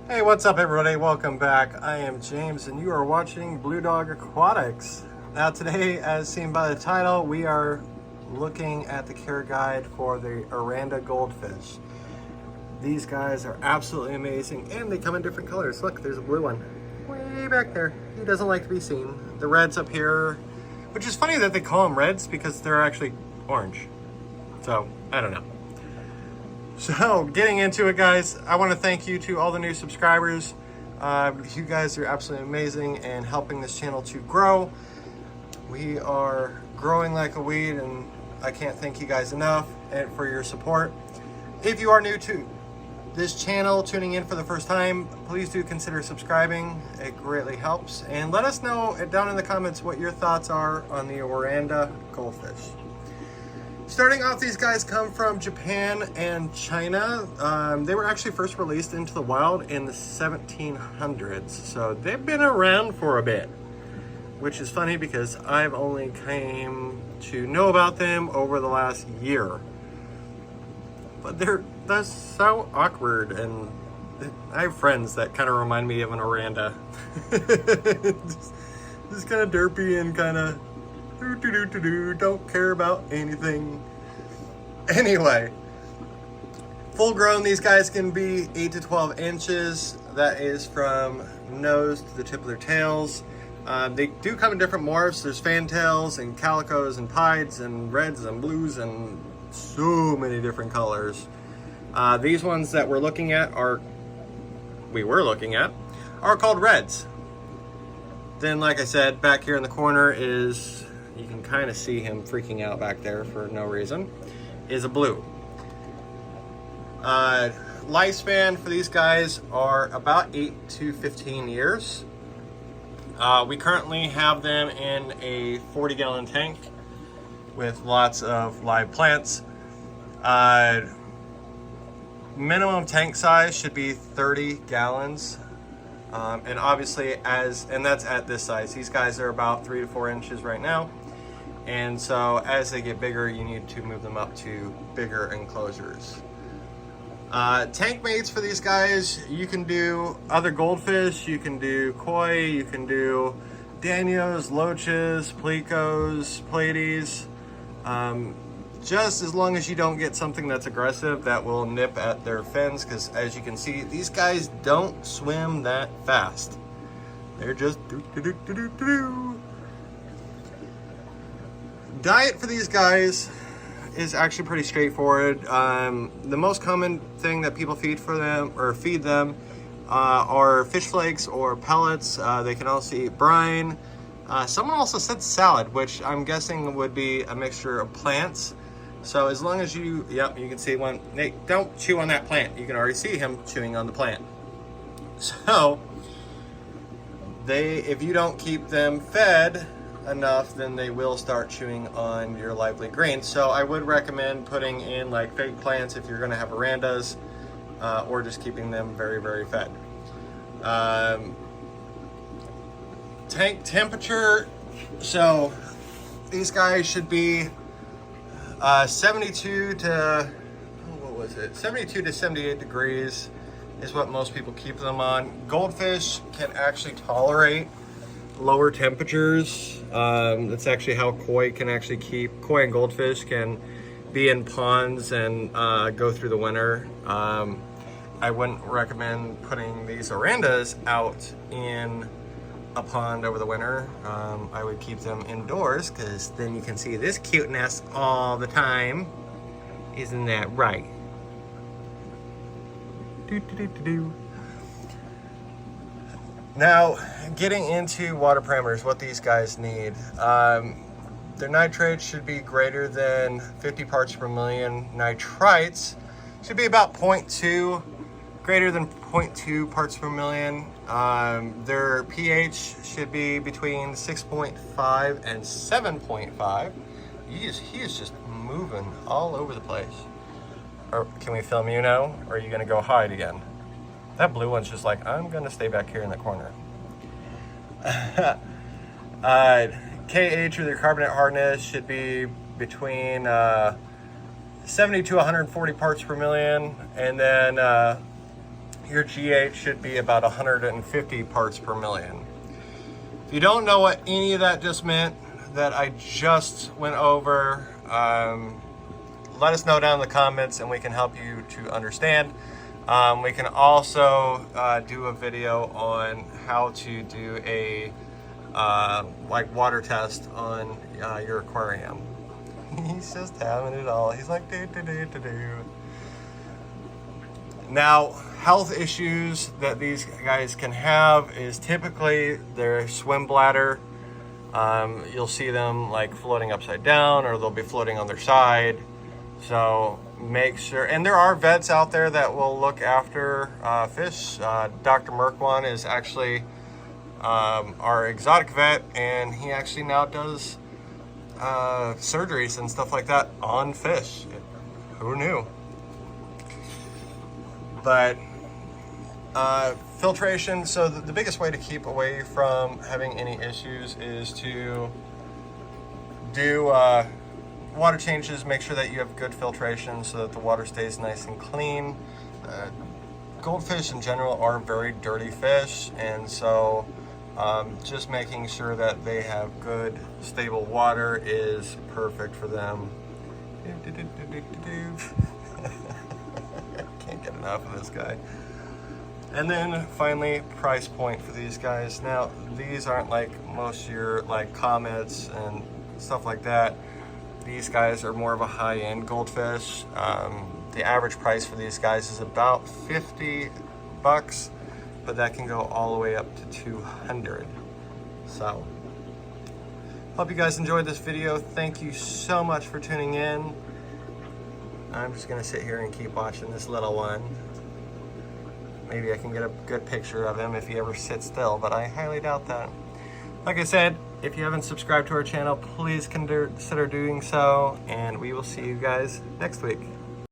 Hey, what's up everybody? Welcome back. I am James and you are watching Blue Dog Aquatics. Now today, as seen by the title, we are looking at the care guide for the Oranda Goldfish. These guys are absolutely amazing and they come in different colors. Look, there's a blue one way back there. He doesn't like to be seen. The reds up here, which is funny that they call them reds because they're actually orange. So, I don't know. So, getting into it, guys, I want to thank you to all the new subscribers. You guys are absolutely amazing and helping this channel to grow. We are growing like a weed, and I can't thank you guys enough for your support. If you are new to this channel, tuning in for the first time, please do consider subscribing. It greatly helps. And let us know down in the comments what your thoughts are on the Oranda Goldfish. Starting off, these guys come from Japan and China. They were actually first released into the wild in the 1700s, so they've been around for a bit, which is funny because I've only came to know about them over the last year. But that's so awkward, and I have friends that kind of remind me of an Oranda. just kind of derpy and kind of don't care about anything. Anyway, full grown, these guys can be 8 to 12 inches. That is from nose to the tip of their tails. They do come in different morphs. There's fantails and calicos and pieds and reds and blues and so many different colors. These ones that we were looking at are called reds. Then, like I said, back here in the corner is, you can kind of see him freaking out back there for no reason, is a blue. Lifespan for these guys are about 8 to 15 years. We currently have them in a 40-gallon tank with lots of live plants. Minimum tank size should be 30 gallons. And obviously, and that's at this size. These guys are about 3 to 4 inches right now. And so as they get bigger, you need to move them up to bigger enclosures. Tank mates for these guys, you can do other goldfish, you can do koi, you can do danios, loaches, plecos, platies. Just as long as you don't get something that's aggressive that will nip at their fins, because as you can see, these guys don't swim that fast. They're just do-do-do-do-do-do. Diet for these guys is actually pretty straightforward. The most common thing that people feed them are fish flakes or pellets. They can also eat brine. Someone also said salad, which I'm guessing would be a mixture of plants. So as long as you can see one. Nate, don't chew on that plant. You can already see him chewing on the plant. So if you don't keep them fed enough, then they will start chewing on your lively green. So I would recommend putting in like fake plants if you're going to have Orandas, or just keeping them very, very fed. Tank temperature, so these guys should be 72 to 78 degrees is what most people keep them on. Goldfish can actually tolerate lower temperatures. That's actually how koi and goldfish can be in ponds and go through the winter. I wouldn't recommend putting these Orandas out in a pond over the winter. I would keep them indoors, because then you can see this cuteness all the time. Isn't that right? Now, getting into water parameters, what these guys need. Their nitrates should be greater than 50 parts per million. Nitrites should be about 0.2, greater than 0.2 parts per million. Their pH should be between 6.5 and 7.5. He is just moving all over the place. Or can we film you now? Or are you gonna go hide again? That blue one's just like, I'm gonna stay back here in the corner. KH, or their carbonate hardness, should be between 70 to 140 parts per million. And then your GH should be about 150 parts per million. If you don't know what any of that just meant, that I just went over, let us know down in the comments and we can help you to understand. We can also do a video on how to do a like water test on your aquarium. He's just having it all. He's like, do, do, do, do, do. Now, health issues that these guys can have is typically their swim bladder. You'll see them like floating upside down, or they'll be floating on their side. So make sure, and there are vets out there that will look after fish. Dr. Merkwan is actually our exotic vet, and he actually now does surgeries and stuff like that on fish. Who knew? But filtration, so the biggest way to keep away from having any issues is to do water changes. Make sure that you have good filtration so that the water stays nice and clean. Goldfish in general are very dirty fish, and so just making sure that they have good, stable water is perfect for them. Can't get enough of this guy. And then finally, price point for these guys. Now, these aren't like most of your like comets and stuff like that. These guys are more of a high-end goldfish. The average price for these guys is about 50 bucks, but that can go all the way up to 200. So, hope you guys enjoyed this video. Thank you so much for tuning in. I'm just gonna sit here and keep watching this little one. Maybe I can get a good picture of him if he ever sits still, but I highly doubt that. Like I said, if you haven't subscribed to our channel, please consider doing so, and we will see you guys next week.